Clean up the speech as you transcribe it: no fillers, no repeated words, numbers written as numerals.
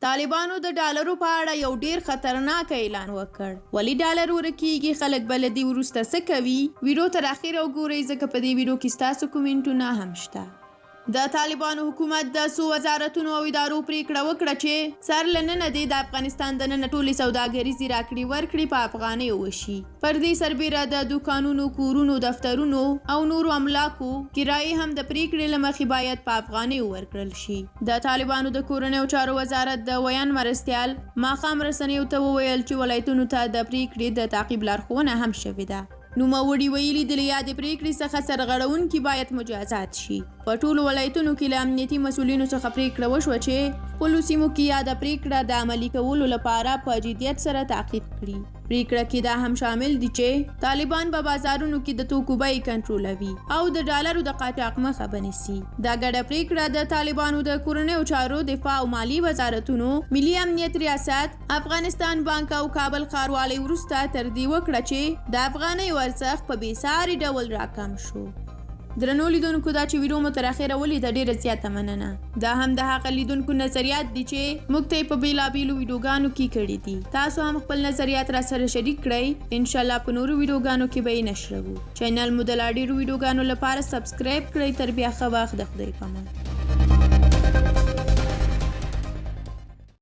طالبانو د ډالرو په اړه یو ډیر خطرناک اعلان وکړ. ولې ډالر ورکیږي، خلک بل دی وروسته څه کوي؟ ویډیو تر اخره وګورئ ځکه په دې ویډیو کې ستاسو کومنټونه هم شته. د طالبانو حکومت د څو وزارتونو او ادارو پریکړه وکړه چې سر له ننه د افغانستان دننه ټولې سوداګریزې راکړې ورکړې په افغانیو وشي. پر دې سربیره د دوکانونو، کورونو، دفترونو او نورو املاکو کرایې هم د پریکړې له مخې باید په افغانیو ورکړل شي. د طالبانو د کورنیو چارو وزارت د ویان مرستیال ماښام رسنیو ته وویل چې ولایتونو ته د پریکړې د تعقیب لارښوونه هم شوې ده. نوموړي ویلي د یادې پریکړې څخه سرغړونکي باید مجازات شي. په ټولو ولایتونو کې له امنیتي مسؤلینو څخه پریکړه وشوه چې خپلو سیمو کې یاده پریکړه د عملي کولو لپاره په جدیت سره تعقیب کړي. پریکړه کې دا هم شامل دي چې طالبان په بازارونو کې د توکو بیې کنټرولوي او د ډالرو د قاچاق مخه بنیسي. دا ګډه پریکړه د طالبانو د کورنیو چارو، دفاع او مالی وزارتونو، ملي امنیت ریاست، افغانستان بانک او کابل ښاروالۍ وروسته تر دې وکړه چې د افغانیو ارزښت په بېساري ډول راکم شو. درنو لیدونکو، دا چې ویډیو مو تر اخره ولیده ډیره زیاته مننه. دا هم د هغه لیدونکو نظریات دي چې موږ ته په بیلابیلو ویډیوګانو کې کړي دي. تاسو هم خپل نظریات را سره شریک کړئ. ان شاء الله په نورو ویډیوګانو کې به یې نشروو. چینل مو د لا ډیرو ویډیوګانو لپاره سبسکرایب کړئ. تر بیا ښه وخت، د خدای په امان.